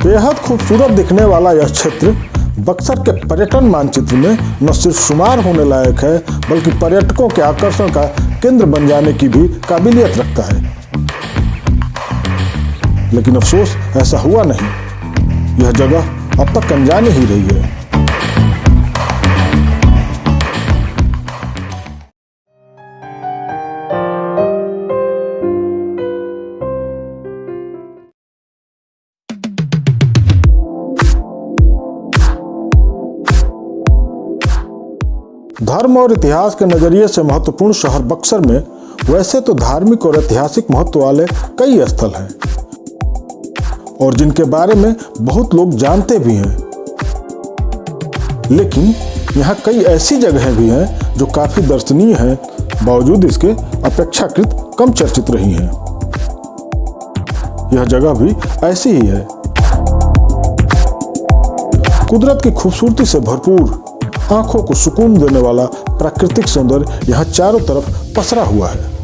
बेहद खूबसूरत दिखने वाला यह क्षेत्र बक्सर के पर्यटन मानचित्र में न सिर्फ शुमार होने लायक है, बल्कि पर्यटकों के आकर्षण का केंद्र बन जाने की भी काबिलियत रखता है। लेकिन अफसोस ऐसा हुआ नहीं। यह जगह अब तक अनजानी ही रही है। धर्म और इतिहास के नजरिए से महत्वपूर्ण शहर बक्सर में वैसे तो धार्मिक और ऐतिहासिक महत्व वाले कई स्थल हैं और जिनके बारे में बहुत लोग जानते भी हैं, लेकिन यहाँ कई ऐसी जगहें भी हैं जो काफी दर्शनीय हैं, बावजूद इसके अपेक्षाकृत कम चर्चित रही हैं। यह जगह भी ऐसी ही है। कुदरत की खूबसूरती से भरपूर, आंखों को सुकून देने वाला प्राकृतिक सौंदर्य यहाँ चारों तरफ पसरा हुआ है।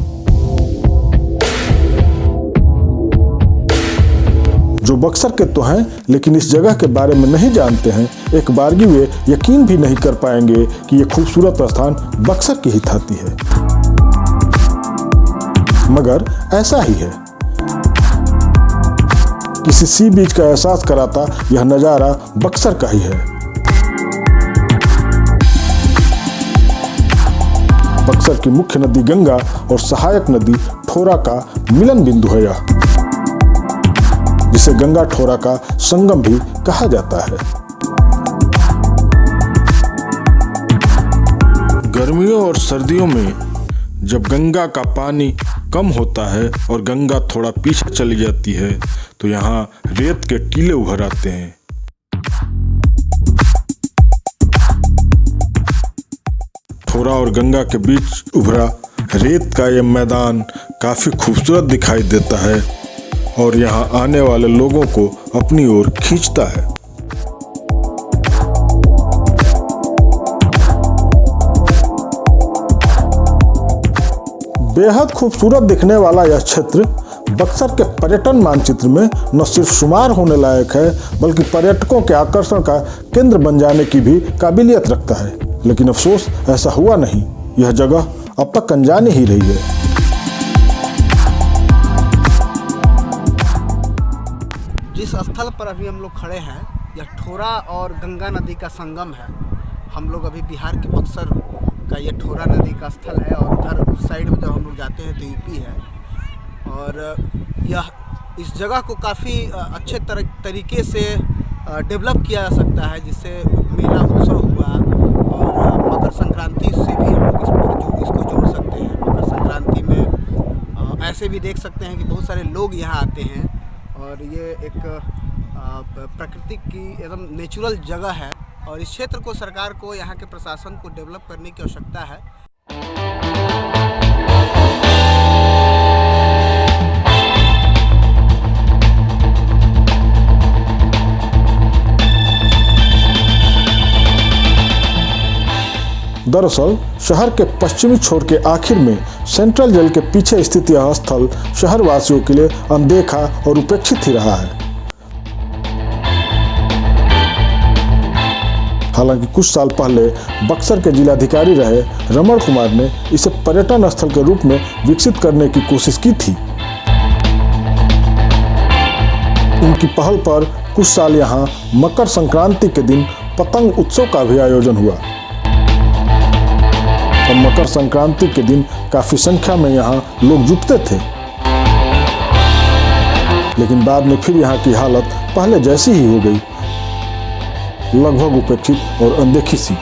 जो बक्सर के तो हैं, लेकिन इस जगह के बारे में नहीं जानते हैं, एक बारगी वे यकीन भी नहीं कर पाएंगे कि यह खूबसूरत स्थान बक्सर की ही थाती है। मगर ऐसा ही है। किसी सी बीच का एहसास कराता यह नजारा बक्सर का ही है। बक्सर की मुख्य नदी गंगा और सहायक नदी ठोरा का मिलन बिंदु है यह, जिसे गंगा ठोरा का संगम भी कहा जाता है। गर्मियों और सर्दियों में जब गंगा का पानी कम होता है और गंगा थोड़ा पीछे चली जाती है, तो यहाँ रेत के टीले उभर आते हैं। ठोरा और गंगा के बीच उभरा रेत का यह मैदान काफी खूबसूरत दिखाई देता है और यहाँ आने वाले लोगों को अपनी ओर खींचता है। बेहद खूबसूरत दिखने वाला यह क्षेत्र बक्सर के पर्यटन मानचित्र में न सिर्फ शुमार होने लायक है, बल्कि पर्यटकों के आकर्षण का केंद्र बन जाने की भी काबिलियत रखता है। लेकिन अफसोस ऐसा हुआ नहीं। यह जगह अब तक अनजानी ही रही है। जिस स्थल पर अभी हम लोग खड़े हैं, यह ठोरा और गंगा नदी का संगम है। हम लोग अभी बिहार के बक्सर का यह ठोरा नदी का स्थल है और उधर उस साइड में जब हम लोग जाते हैं तो यूपी है। और यह इस जगह को काफ़ी अच्छे तरीके से डेवलप किया जा सकता है, जिससे मेला उत्सव हुआ और मकर संक्रांति से भी हम लोग इसको जोड़ सकते हैं। मकर संक्रांति में ऐसे भी देख सकते हैं कि बहुत सारे लोग यहाँ आते हैं और ये एक प्राकृतिक की एकदम नेचुरल जगह है और इस क्षेत्र को सरकार को, यहाँ के प्रशासन को डेवलप करने की आवश्यकता है। दरअसल शहर के पश्चिमी छोर के आखिर में सेंट्रल जेल के पीछे स्थित यह स्थल शहरवासियों के लिए अनदेखा और उपेक्षित ही रहा है। हालांकि कुछ साल पहले बक्सर के जिलाधिकारी रहे रमण कुमार ने इसे पर्यटन स्थल के रूप में विकसित करने की कोशिश की थी। उनकी पहल पर कुछ साल यहाँ मकर संक्रांति के दिन पतंग उत्सव का भी आयोजन हुआ और मकर संक्रांति के दिन काफी संख्या में यहाँ लोग जुटते थे। लेकिन बाद में फिर यहाँ की हालत पहले जैसी ही हो गई, लगभग उपेक्षित और अनदेखी सी।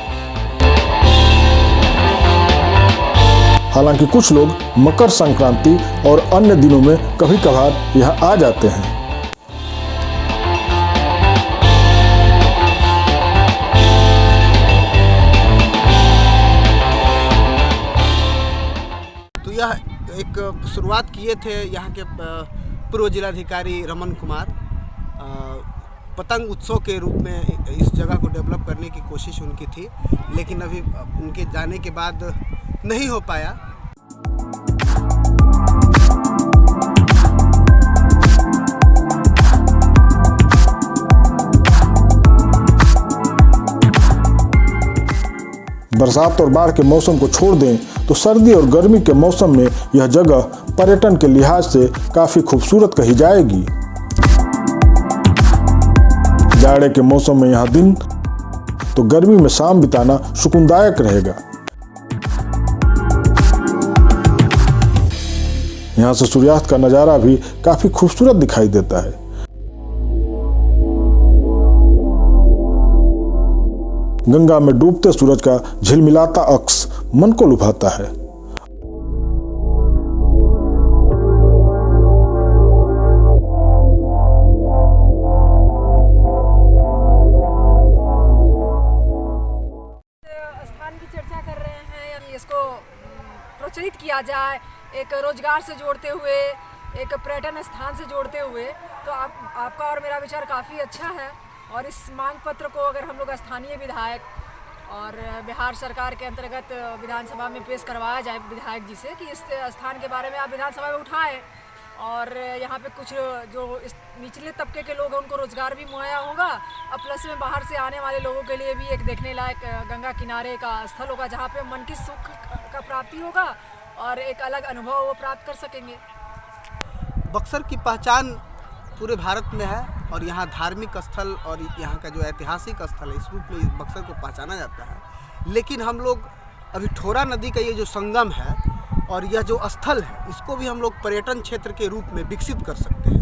हालांकि कुछ लोग मकर संक्रांति और अन्य दिनों में कभी कभार यहाँ आ जाते हैं। यह एक शुरुआत किए थे यहाँ के पूर्व जिलाधिकारी रमन कुमार, पतंग उत्सव के रूप में इस जगह को डेवलप करने की कोशिश उनकी थी, लेकिन अभी उनके जाने के बाद नहीं हो पाया। बरसात और बाढ़ के मौसम को छोड़ दें तो सर्दी और गर्मी के मौसम में यह जगह पर्यटन के लिहाज से काफ़ी खूबसूरत कही जाएगी। जाड़े के मौसम में यहाँ दिन तो गर्मी में शाम बिताना सुकूनदायक रहेगा। यहाँ से सूर्यास्त का नज़ारा भी काफ़ी खूबसूरत दिखाई देता है। गंगा में डूबते सूरज का झिलमिलाता अक्स मन को लुभाता है। स्थान की चर्चा कर रहे हैं, इसको प्रोत्साहित किया जाए एक रोजगार से जोड़ते हुए, एक पर्यटन स्थान से जोड़ते हुए, तो आपका और मेरा विचार काफ़ी अच्छा है। और इस मांग पत्र को अगर हम लोग स्थानीय विधायक और बिहार सरकार के अंतर्गत विधानसभा में पेश करवाया जाए विधायक जी से कि इस स्थान के बारे में आप विधानसभा में उठाएं और यहाँ पे कुछ जो इस निचले तबके के लोग हैं उनको रोज़गार भी मुहैया होगा और प्लस में बाहर से आने वाले लोगों के लिए भी एक देखने लायक गंगा किनारे का स्थल होगा जहाँ पे मन की सुख का प्राप्ति होगा और एक अलग अनुभव वो प्राप्त कर सकेंगे। बक्सर की पहचान पूरे भारत में है और यहाँ धार्मिक स्थल और यहाँ का जो ऐतिहासिक स्थल है इस रूप में इस बक्सर को पहचाना जाता है। लेकिन हम लोग अभी ठोरा नदी का ये जो संगम है और यह जो स्थल है इसको भी हम लोग पर्यटन क्षेत्र के रूप में विकसित कर सकते हैं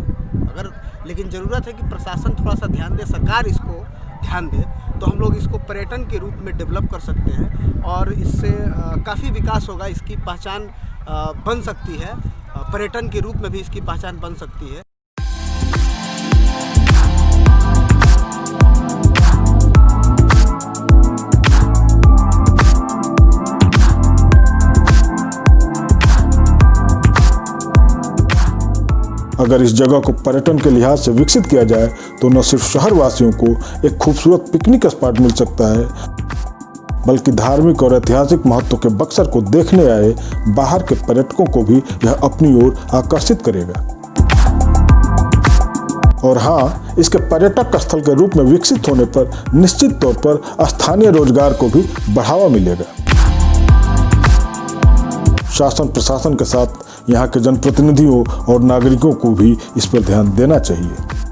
लेकिन ज़रूरत है कि प्रशासन थोड़ा सा ध्यान दे, सरकार इसको ध्यान दे तो हम लोग इसको पर्यटन के रूप में डेवलप कर सकते हैं और इससे काफ़ी विकास होगा, इसकी पहचान बन सकती है, पर्यटन के रूप में भी इसकी पहचान बन सकती है। अगर इस जगह को पर्यटन के लिहाज से विकसित किया जाए तो न सिर्फ शहर वासियों को एक खूबसूरत पिकनिक स्पॉट मिल सकता है बल्कि धार्मिक और ऐतिहासिक महत्व के बक्सर को देखने आए बाहर के पर्यटकों को भी यह अपनी ओर आकर्षित करेगा। और हाँ, इसके पर्यटक स्थल के रूप में विकसित होने पर निश्चित तौर पर स्थानीय रोजगार को भी बढ़ावा मिलेगा। शासन प्रशासन के साथ यहाँ के जनप्रतिनिधियों और नागरिकों को भी इस पर ध्यान देना चाहिए।